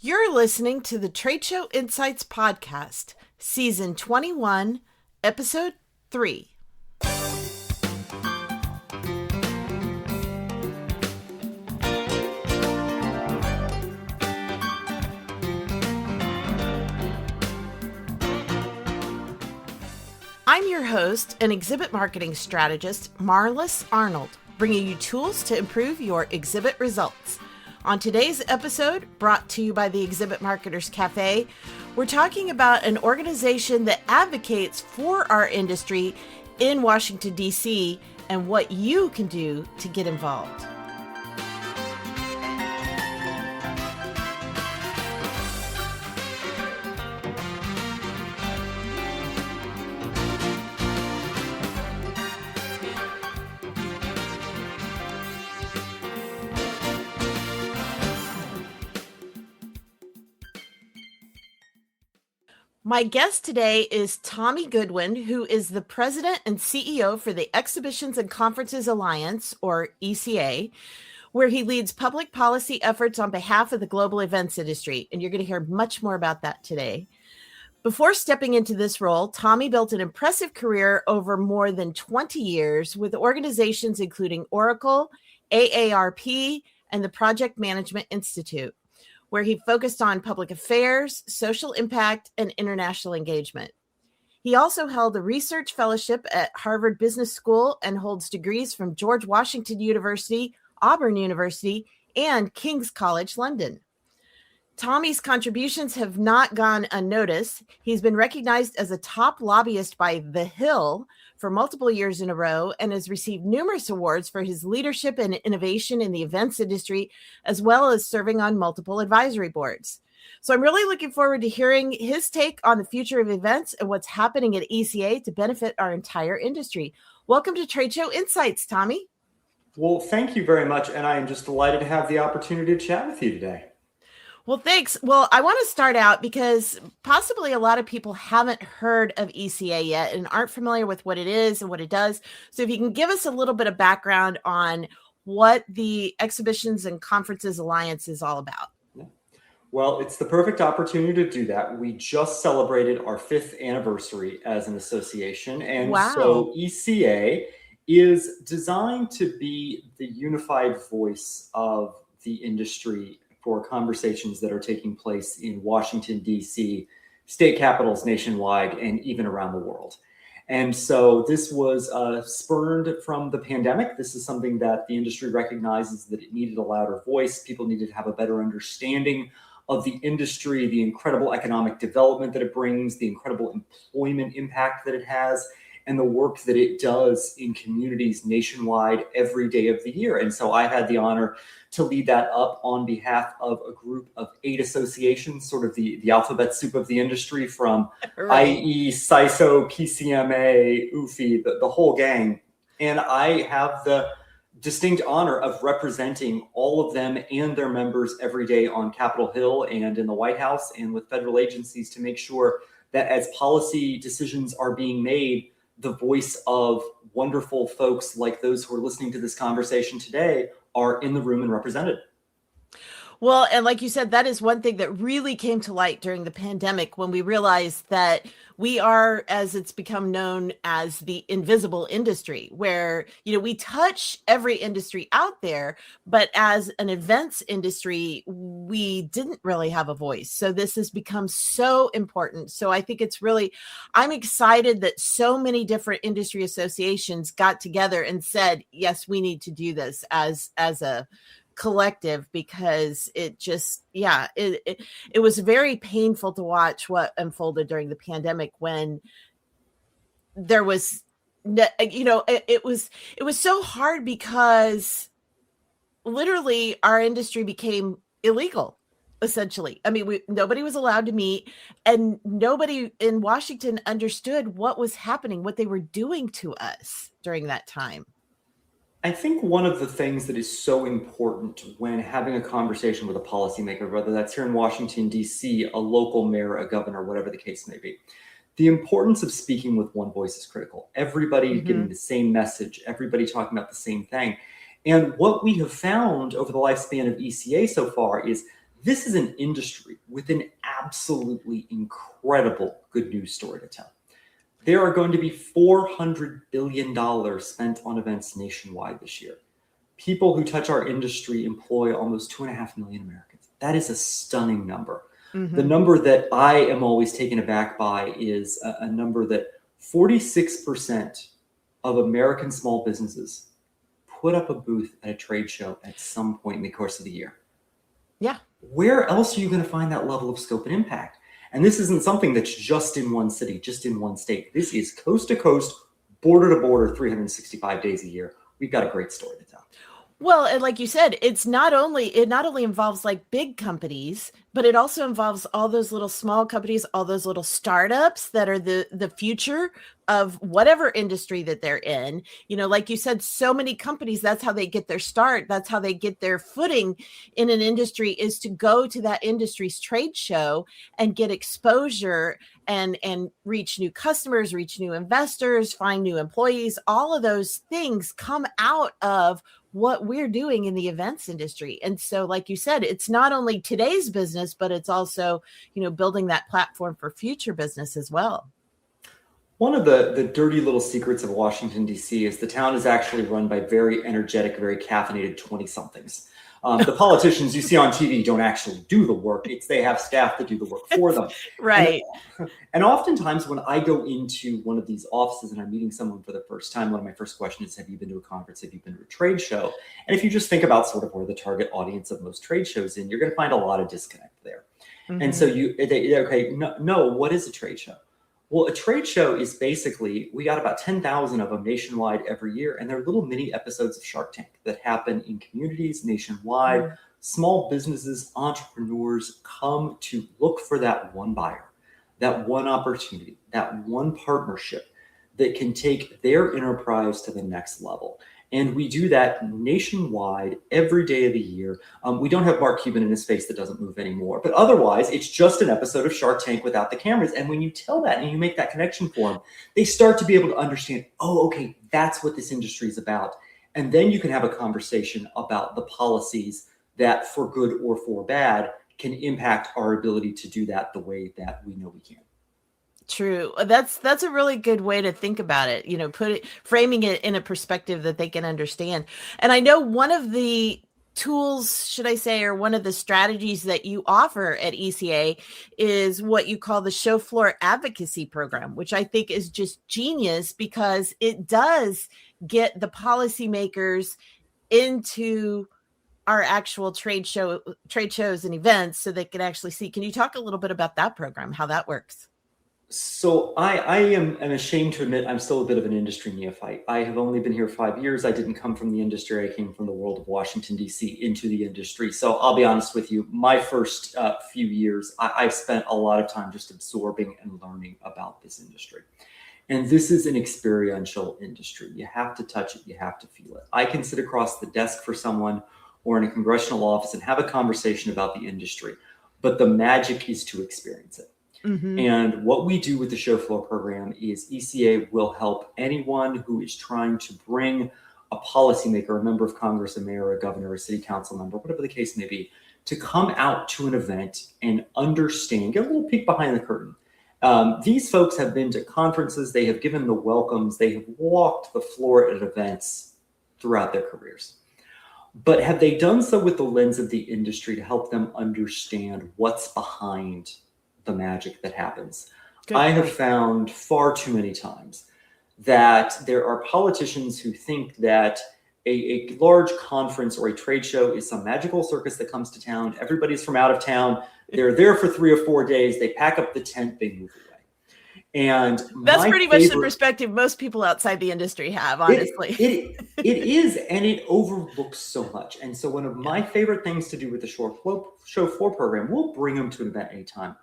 You're listening to the Trade Show Insights Podcast, Season 21, Episode 3. I'm your host and exhibit marketing strategist, Marlis Arnold, bringing you tools to improve your exhibit results. On today's episode, brought to you by the Exhibit Marketers Cafe, we're talking about an organization that advocates for our industry in Washington, D.C., and what you can do to get involved. My guest today is Tommy Goodwin, who is the president and CEO for the Exhibitions and Conferences Alliance, or ECA, where he leads public policy efforts on behalf of the global events industry. And you're going to hear much more about that today. Before stepping into this role, Tommy built an impressive career over more than 20 years with organizations including Oracle, AARP, and the Project Management Institute, where he focused on public affairs, social impact, and international engagement. He also held a research fellowship at Harvard Business School and holds degrees from George Washington University, Auburn University, and King's College London. Tommy's contributions have not gone unnoticed. He's been recognized as a top lobbyist by The Hill for multiple years in a row and has received numerous awards for his leadership and innovation in the events industry, as well as serving on multiple advisory boards. So I'm really looking forward to hearing his take on the future of events and what's happening at ECA to benefit our entire industry. Welcome to Trade Show Insights, Tommy. Well, thank you very much. And I am just delighted to have the opportunity to chat with you today. Well, thanks. Well, I want to start out because possibly a lot of people haven't heard of ECA yet and aren't familiar with what it is and what it does. So if you can give us a little bit of background on what the Exhibitions and Conferences Alliance is all about. Well, it's the perfect opportunity to do that. We just celebrated our 5th anniversary as an association. And So ECA is designed to be the unified voice of the industry for conversations that are taking place in Washington, D.C., state capitals nationwide, and even around the world. And so this was spurned from the pandemic. This is something that the industry recognizes that it needed a louder voice. People needed to have a better understanding of the industry, the incredible economic development that it brings, the incredible employment impact that it has, and the work that it does in communities nationwide every day of the year. And so I had the honor to lead that up on behalf of a group of 8 associations, sort of the alphabet soup of the industry, from IE, CISO, PCMA, UFI, the whole gang. And I have the distinct honor of representing all of them and their members every day on Capitol Hill and in the White House and with federal agencies to make sure that as policy decisions are being made, the voice of wonderful folks like those who are listening to this conversation today are in the room and represented. Well, and like you said, that is one thing that really came to light during the pandemic when we realized that we are, as it's become known as, the invisible industry, where, we touch every industry out there, but as an events industry, we didn't really have a voice. So this has become so important. So I think I'm excited that so many different industry associations got together and said, yes, we need to do this as a collective, because it just, it was very painful to watch what unfolded during the pandemic when there was, it was so hard because literally our industry became illegal, essentially. I mean, nobody was allowed to meet, and nobody in Washington understood what was happening, what they were doing to us during that time. I think one of the things that is so important when having a conversation with a policymaker, whether that's here in Washington, D.C., a local mayor, a governor, whatever the case may be, the importance of speaking with one voice is critical. Everybody getting the same message, everybody talking about the same thing. And what we have found over the lifespan of ECA so far is This is an industry with an absolutely incredible good news story to tell. There are going to be $400 billion spent on events nationwide this year. People who touch our industry employ almost 2.5 million Americans. That is a stunning number. Mm-hmm. The number that I am always taken aback by is a number that 46% of American small businesses put up a booth at a trade show at some point in the course of the year. Yeah. Where else are you going to find that level of scope and impact? And this isn't something that's just in one city, just in one state. This is coast to coast, border to border, 365 days a year. We've got a great story to tell. Well, and like you said, it not only involves like big companies, but it also involves all those little small companies, all those little startups that are the future of whatever industry that they're in. You know, like you said, so many companies, that's how they get their start. That's how they get their footing in an industry, is to go to that industry's trade show and get exposure and reach new customers, reach new investors, find new employees. All of those things come out of what we're doing in the events industry. And so, like you said, it's not only today's business, but it's also, you know, building that platform for future business as well. One of the dirty little secrets of Washington, D.C. is the town is actually run by very energetic, very caffeinated 20-somethings. The politicians you see on TV don't actually do the work. They have staff that do the work for them. Right. And oftentimes when I go into one of these offices and I'm meeting someone for the first time, one of my first questions is, have you been to a conference? Have you been to a trade show? And if you just think about sort of where the target audience of most trade shows in, you're going to find a lot of disconnect there. Mm-hmm. And so what is a trade show? Well, a trade show is basically, we got about 10,000 of them nationwide every year, and they're little mini episodes of Shark Tank that happen in communities nationwide. Mm-hmm. Small businesses, entrepreneurs come to look for that one buyer, that one opportunity, that one partnership that can take their enterprise to the next level. And we do that nationwide every day of the year. We don't have Mark Cuban in his face that doesn't move anymore. But otherwise, it's just an episode of Shark Tank without the cameras. And when you tell that and you make that connection for them, they start to be able to understand, oh, okay, that's what this industry is about. And then you can have a conversation about the policies that, for good or for bad, can impact our ability to do that the way that we know we can. True. That's a really good way to think about it. You know, framing it in a perspective that they can understand. And I know one of the tools, should I say, or one of the strategies that you offer at ECA is what you call the show floor advocacy program, which I think is just genius because it does get the policymakers into our actual trade shows and events so they can actually see. Can you talk a little bit about that program, how that works? So I am ashamed to admit I'm still a bit of an industry neophyte. I have only been here 5 years. I didn't come from the industry. I came from the world of Washington, D.C. into the industry. So I'll be honest with you, my first few years, I've spent a lot of time just absorbing and learning about this industry. And this is an experiential industry. You have to touch it. You have to feel it. I can sit across the desk for someone or in a congressional office and have a conversation about the industry, but the magic is to experience it. Mm-hmm. And what we do with the show floor program is ECA will help anyone who is trying to bring a policymaker, a member of Congress, a mayor, a governor, a city council member, whatever the case may be, to come out to an event and understand, get a little peek behind the curtain. These folks have been to conferences, they have given the welcomes, they have walked the floor at events throughout their careers. But have they done so with the lens of the industry to help them understand what's behind the magic that happens? I have found far too many times that there are politicians who think that a large conference or a trade show is some magical circus that comes to town. Everybody's from out of town. They're there for 3 or 4 days. They pack up the tent, they move away. And that's pretty much the perspective most people outside the industry have, honestly. It is, and it overlooks so much. And so one of my favorite things to do with the show floor program, we'll bring them to an event anytime.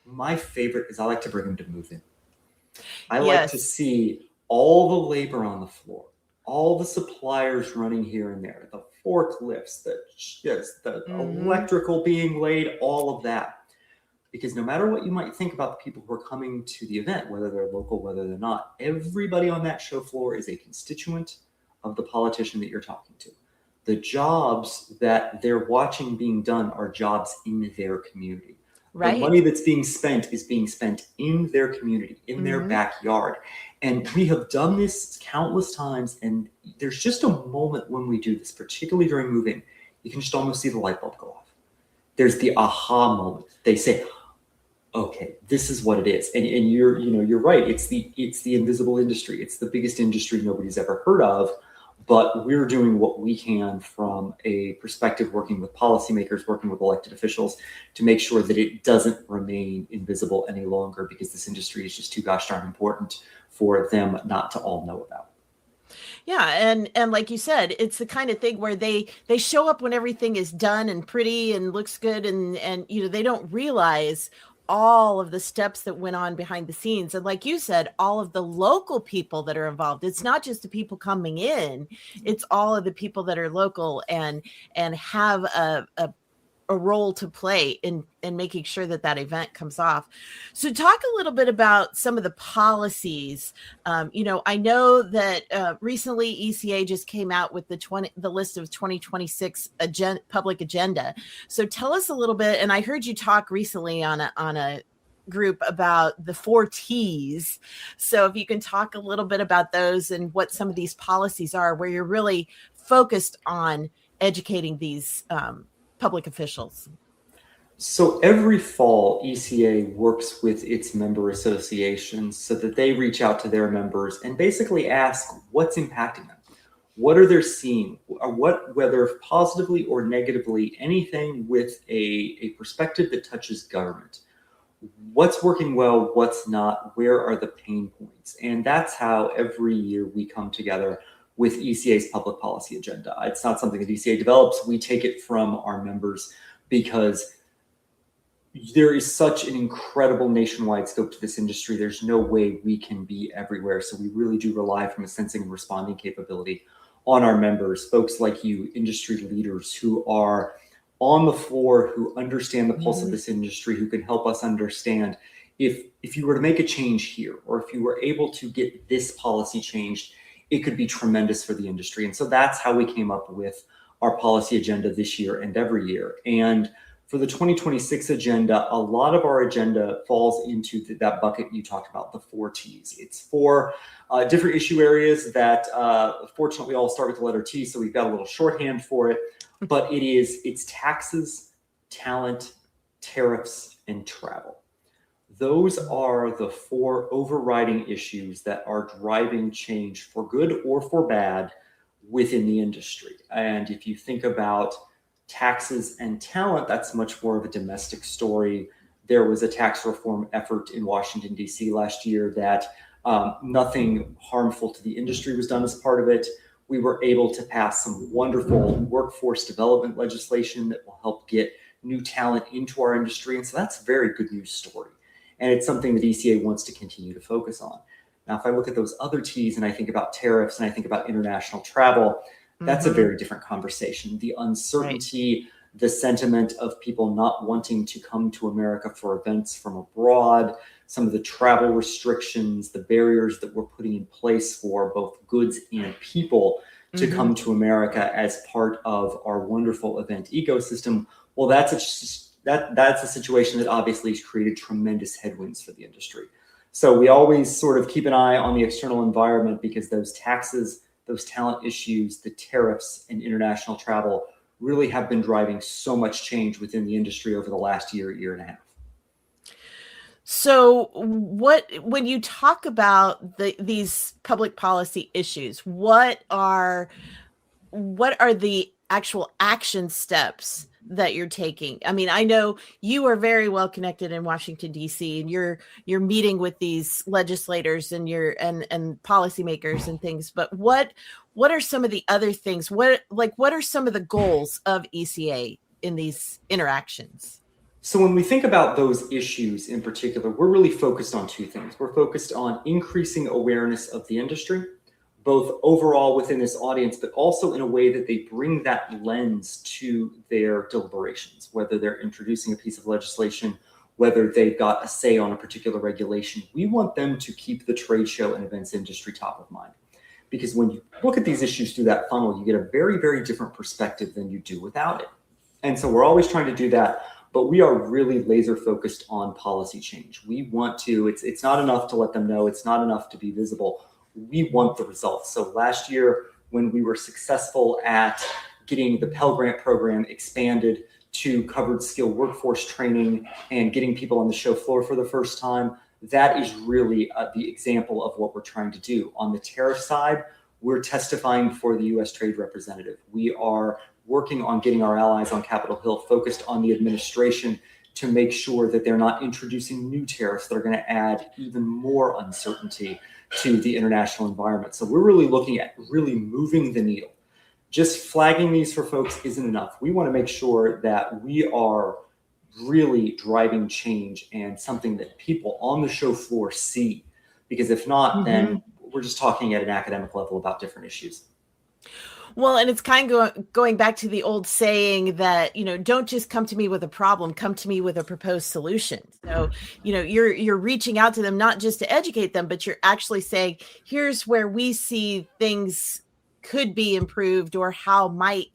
My favorite is I like to bring them to move in. I like to see all the labor on the floor, all the suppliers running here and there, the forklifts, the electrical being laid, all of that. Because no matter what you might think about the people who are coming to the event, whether they're local, whether they're not, everybody on that show floor is a constituent of the politician that you're talking to. the jobs that they're watching being done are jobs in their community. Right. The money that's being spent is being spent in their community, in their backyard. And we have done this countless times. And there's just a moment when we do this, particularly during move-in, you can just almost see the light bulb go off. There's the aha moment. They say, okay, this is what it is. And you're right. It's the invisible industry. It's the biggest industry nobody's ever heard of. But we're doing what we can from a perspective, working with policymakers, working with elected officials to make sure that it doesn't remain invisible any longer, because this industry is just too gosh darn important for them not to all know about. Yeah, and like you said, it's the kind of thing where they show up when everything is done and pretty and looks good, and they don't realize all of the steps that went on behind the scenes. And like you said, all of the local people that are involved. It's not just the people coming in, it's all of the people that are local and have a role to play in making sure that event comes off. So talk a little bit about some of the policies. I know that recently ECA just came out with the list of 2026 public agenda. So tell us a little bit, and I heard you talk recently on a group about the 4 T's. So if you can talk a little bit about those and what some of these policies are, where you're really focused on educating these public officials. So every fall, ECA works with its member associations so that they reach out to their members and basically ask what's impacting them. What are they seeing? Whether positively or negatively, anything with a perspective that touches government. What's working well, what's not, where are the pain points? And that's how every year we come together with ECA's public policy agenda. It's not something that ECA develops. We take it from our members because there is such an incredible nationwide scope to this industry. There's no way we can be everywhere. So we really do rely from a sensing and responding capability on our members, folks like you, industry leaders who are on the floor, who understand the pulse of this industry, who can help us understand if you were to make a change here, or if you were able to get this policy changed, it could be tremendous for the industry. And so that's how we came up with our policy agenda this year and every year. And for the 2026 agenda, a lot of our agenda falls into that bucket you talked about, the 4 T's. It's 4 different issue areas that fortunately all start with the letter T, so we've got a little shorthand for it. But it's taxes, talent, tariffs, and travel. Those are the 4 overriding issues that are driving change for good or for bad within the industry. And if you think about taxes and talent, that's much more of a domestic story. There was a tax reform effort in Washington, D.C. last year that nothing harmful to the industry was done as part of it. We were able to pass some wonderful workforce development legislation that will help get new talent into our industry. And so that's a very good news story. And it's something that ECA wants to continue to focus on. Now, if I look at those other T's and I think about tariffs and I think about international travel, that's a very different conversation. The uncertainty, the sentiment of people not wanting to come to America for events from abroad, some of the travel restrictions, the barriers that we're putting in place for both goods and people to come to America as part of our wonderful event ecosystem. Well, that's a situation that obviously has created tremendous headwinds for the industry. So we always sort of keep an eye on the external environment, because those taxes, those talent issues, the tariffs, and international travel really have been driving so much change within the industry over the last year and a half. So when you talk about these public policy issues, what are the actual action steps that you're taking? I mean, I know you are very well connected in Washington, D.C., and you're meeting with these legislators and and policymakers and things. But what are some of the other things? What are some of the goals of ECA in these interactions? So when we think about those issues in particular, we're really focused on 2 things. We're focused on increasing awareness of the industry, both overall within this audience, but also in a way that they bring that lens to their deliberations, whether they're introducing a piece of legislation, whether they've got a say on a particular regulation. We want them to keep the trade show and events industry top of mind. because when you look at these issues through that funnel, you get a very, very different perspective than you do without it. And so we're always trying to do that, but we are really laser focused on policy change. We want to, it's not enough to let them know, it's not enough to be visible. We want the results. So last year, when we were successful at getting the Pell Grant program expanded to covered skill workforce training and getting people on the show floor for the first time, that is really the example of what we're trying to do. On the tariff side, we're testifying for the U.S. Trade Representative. We are working on getting our allies on Capitol Hill focused on the administration to make sure that they're not introducing new tariffs that are going to add even more uncertainty to the international environment. So we're really looking at really moving the needle. Just flagging these for folks isn't enough. We want to make sure that we are really driving change and something that people on the show floor see. Because if not, then we're just talking at an academic level about different issues. Well, and it's kind of going back to the old saying that, don't just come to me with a problem, come to me with a proposed solution. So, you're reaching out to them, not just to educate them, but you're actually saying, here's where we see things could be improved, or how might,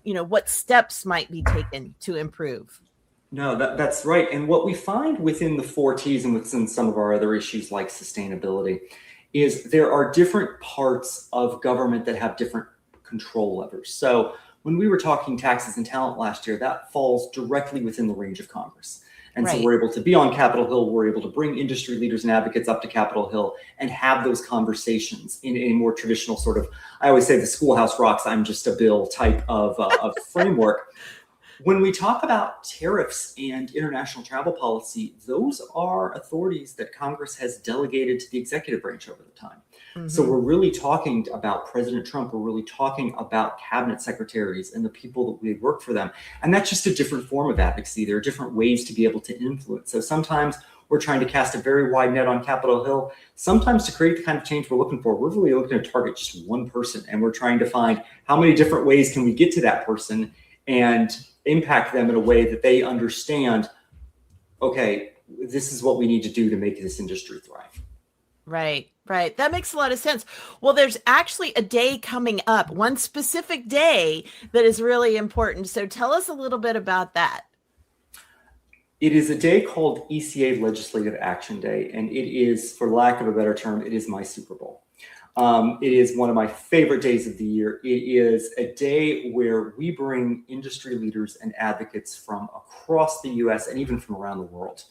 what steps might be taken to improve. No, that's right. And what we find within the 4Ts and within some of our other issues like sustainability is there are different parts of government that have different control levers. So when we were talking taxes and talent last year, that falls directly within the range of Congress. And so we're able to be on Capitol Hill, we're able to bring industry leaders and advocates up to Capitol Hill and have those conversations in a more traditional sort of, I always say the schoolhouse rocks, I'm just a bill type of framework. When we talk about tariffs and international travel policy, those are authorities that Congress has delegated to the executive branch over the time. So we're really talking about President Trump. We're really talking about cabinet secretaries and the people that work for them. And that's just a different form of advocacy. There are different ways to be able to influence. So sometimes we're trying to cast a very wide net on Capitol Hill. Sometimes to create the kind of change we're looking for, we're really looking to target just one person. And we're trying to find how many different ways can we get to that person and impact them in a way that they understand, okay, this is what we need to do to make this industry thrive. Right. That makes a lot of sense. Well, there's actually a day coming up, one specific day that is really important. So tell us a little bit about that. It is a day called ECA Legislative Action Day, and it is, for lack of a better term, it is my Super Bowl. It is one of my favorite days of the year. It is a day where we bring industry leaders and advocates from across the U.S. and even from around the world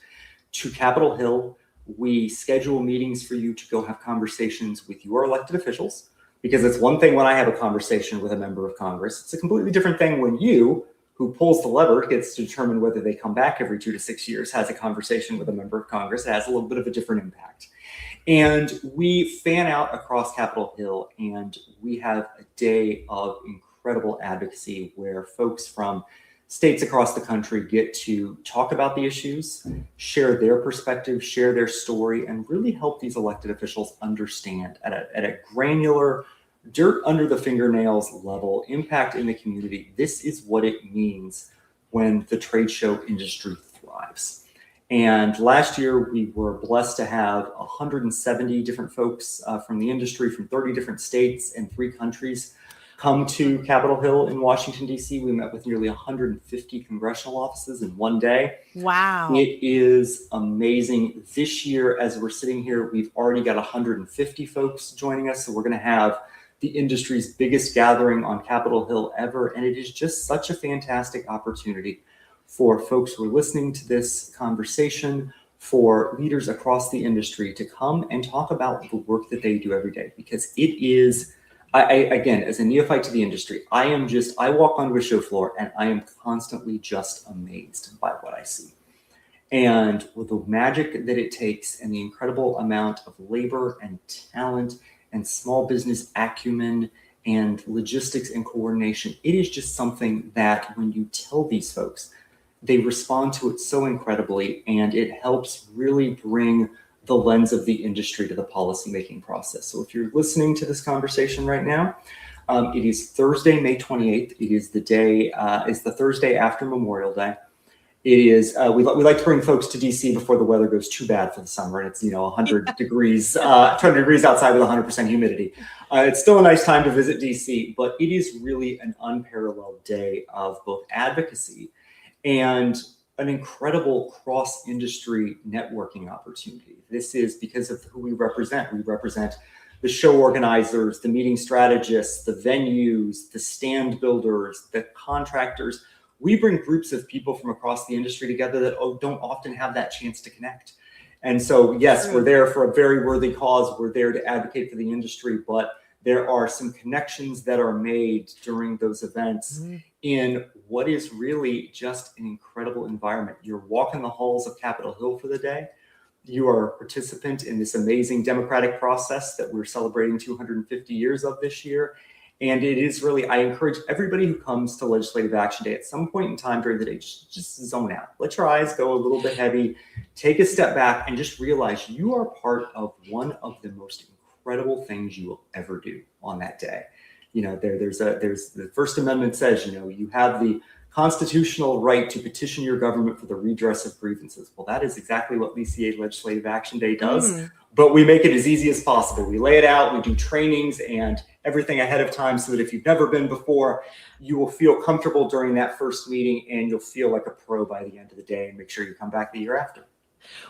to Capitol Hill. We schedule meetings for you to go have conversations with your elected officials, because it's one thing when I have a conversation with a member of Congress. It's a completely different thing when you, who pulls the lever, gets to determine whether they come back every 2 to 6 years, has a conversation with a member of Congress. It has a little bit of a different impact. And we fan out across Capitol Hill, and we have a day of incredible advocacy where folks from states across the country get to talk about the issues, share their perspective, share their story, and really help these elected officials understand at a granular, dirt under the fingernails level, impact in the community. This is what it means when the trade show industry thrives. And last year, we were blessed to have 170 different folks from the industry from 30 different states and 3 countries come to Capitol Hill in Washington, D.C. We met with nearly 150 congressional offices in one day. Wow. It is amazing. This year, as we're sitting here, we've already got 150 folks joining us. So we're going to have the industry's biggest gathering on Capitol Hill ever. And it is just such a fantastic opportunity for folks who are listening to this conversation, for leaders across the industry to come and talk about the work that they do every day, because it is, again, as a neophyte to the industry, I walk onto a show floor and I am constantly just amazed by what I see. And with the magic that it takes and the incredible amount of labor and talent and small business acumen and logistics and coordination, it is just something that when you tell these folks, they respond to it so incredibly, and it helps really bring the lens of the industry to the policymaking process. So if you're listening to this conversation right now, it is Thursday, May 28th. It is the day, it's the Thursday after Memorial Day. It is. We like to bring folks to DC before the weather goes too bad for the summer, and it's 100 degrees, 200 degrees outside with 100% humidity. It's still a nice time to visit DC, but it is really an unparalleled day of both advocacy and an incredible cross-industry networking opportunity. This is because of who we represent. We represent the show organizers, the meeting strategists, the venues, the stand builders, the contractors. We bring groups of people from across the industry together that don't often have that chance to connect. And so, yes, we're there for a very worthy cause. We're there to advocate for the industry, but there are some connections that are made during those events in what is really just an incredible environment. You're walking the halls of Capitol Hill for the day. You are a participant in this amazing democratic process that we're celebrating 250 years of this year. And it is really, I encourage everybody who comes to Legislative Action Day at some point in time during the day, just zone out. Let your eyes go a little bit heavy, take a step back, and just realize you are part of one of the most incredible things you will ever do on that day. There's the First Amendment says, you have the constitutional right to petition your government for the redress of grievances. Well, that is exactly what ECA Legislative Action Day does, but we make it as easy as possible. We lay it out, we do trainings and everything ahead of time so that if you've never been before, you will feel comfortable during that first meeting and you'll feel like a pro by the end of the day, and make sure you come back the year after.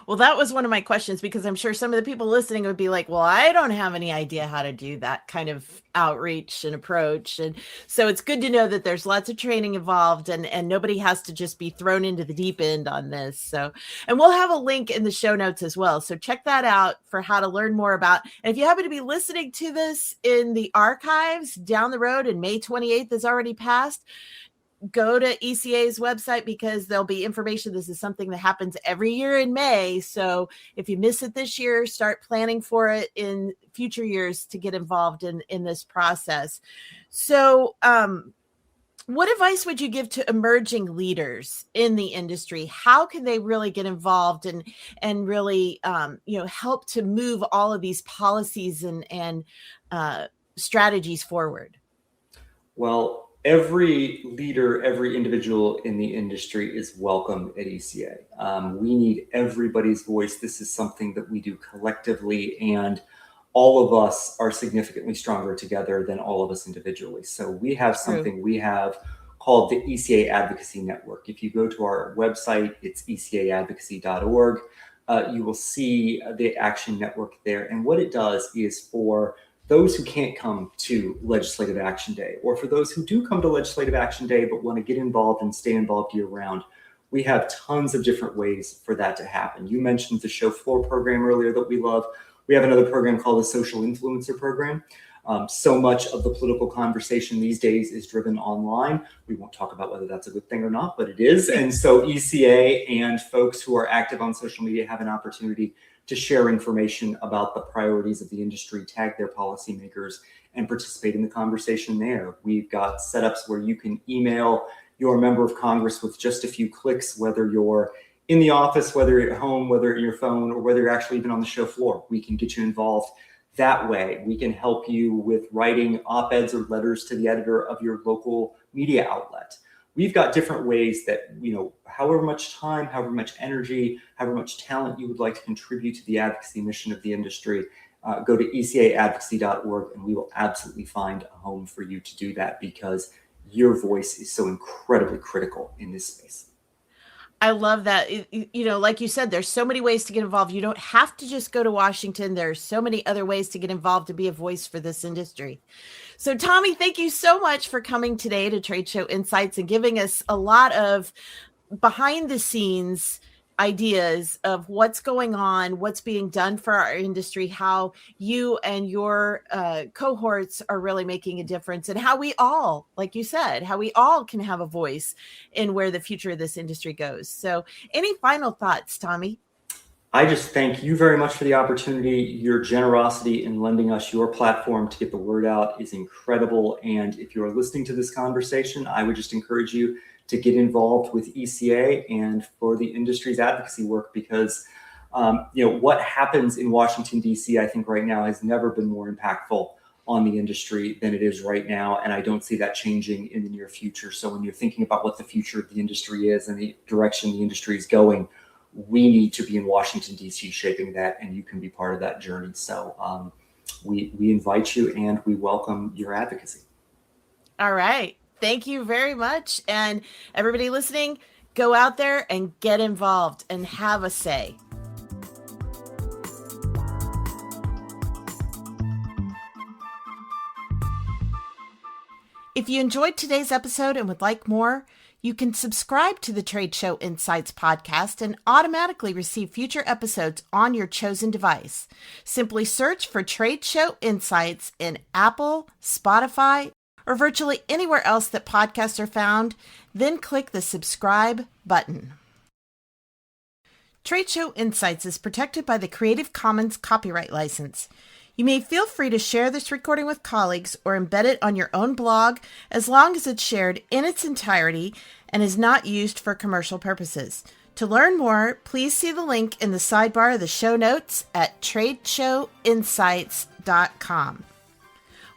Well, that was one of my questions, because I'm sure some of the people listening would be like, well, I don't have any idea how to do that kind of outreach and approach. And so it's good to know that there's lots of training involved, and nobody has to just be thrown into the deep end on this. So, and we'll have a link in the show notes as well. So check that out for how to learn more about. And if you happen to be listening to this in the archives down the road and May 28th has already passed, go to ECA's website, because there'll be information. This is something that happens every year in May. So if you miss it this year, start planning for it in future years to get involved in this process. So what advice would you give to emerging leaders in the industry? How can they really get involved and really help to move all of these policies and strategies forward? Well, every leader, every individual in the industry is welcome at ECA. We need everybody's voice. This is something that we do collectively, and all of us are significantly stronger together than all of us individually. So we have something we have called the ECA Advocacy Network. If you go to our website, it's ecaadvocacy.org. You will see the Action Network there. And what it does is, for those who can't come to Legislative Action Day, or for those who do come to Legislative Action Day but want to get involved and stay involved year round, we have tons of different ways for that to happen. You mentioned the show floor program earlier that we love. We have another program called the Social Influencer Program. So much of the political conversation these days is driven online. We won't talk about whether that's a good thing or not, but it is. And so ECA and folks who are active on social media have an opportunity to share information about the priorities of the industry, tag their policymakers, and participate in the conversation there. We've got setups where you can email your member of Congress with just a few clicks, whether you're in the office, whether you're at home, whether you're on your phone, or whether you're actually even on the show floor. We can get you involved that way. We can help you with writing op-eds or letters to the editor of your local media outlet. We've got different ways that, however much time, however much energy, however much talent you would like to contribute to the advocacy mission of the industry, go to ecaadvocacy.org, and we will absolutely find a home for you to do that, because your voice is so incredibly critical in this space. I love that. Like you said, there's so many ways to get involved. You don't have to just go to Washington. There's so many other ways to get involved, to be a voice for this industry. So, Tommy, thank you so much for coming today to Trade Show Insights and giving us a lot of behind the scenes ideas of what's going on, what's being done for our industry, how you and your cohorts are really making a difference, and how we all, like you said, how we all can have a voice in where the future of this industry goes. So any final thoughts, Tommy? I just thank you very much for the opportunity. Your generosity in lending us your platform to get the word out is incredible. And if you're listening to this conversation, I would just encourage you to get involved with ECA and for the industry's advocacy work, because what happens in Washington, D.C., I think right now has never been more impactful on the industry than it is right now. And I don't see that changing in the near future. So when you're thinking about what the future of the industry is and the direction the industry is going, we need to be in Washington, D.C. shaping that, and you can be part of that journey. So we invite you and we welcome your advocacy. All right. Thank you very much. And everybody listening, go out there and get involved and have a say. If you enjoyed today's episode and would like more, you can subscribe to the Trade Show Insights podcast and automatically receive future episodes on your chosen device. Simply search for Trade Show Insights in Apple, Spotify, or virtually anywhere else that podcasts are found, then click the subscribe button. Trade Show Insights is protected by the Creative Commons copyright license. You may feel free to share this recording with colleagues or embed it on your own blog as long as it's shared in its entirety and is not used for commercial purposes. To learn more, please see the link in the sidebar of the show notes at tradeshowinsights.com.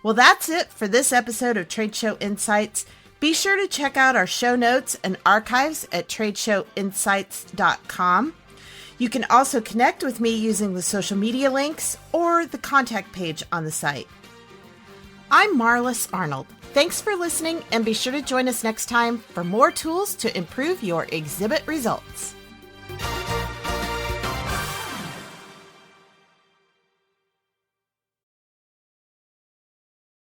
Well, that's it for this episode of Trade Show Insights. Be sure to check out our show notes and archives at tradeshowinsights.com. You can also connect with me using the social media links or the contact page on the site. I'm Marlis Arnold. Thanks for listening, and be sure to join us next time for more tools to improve your exhibit results.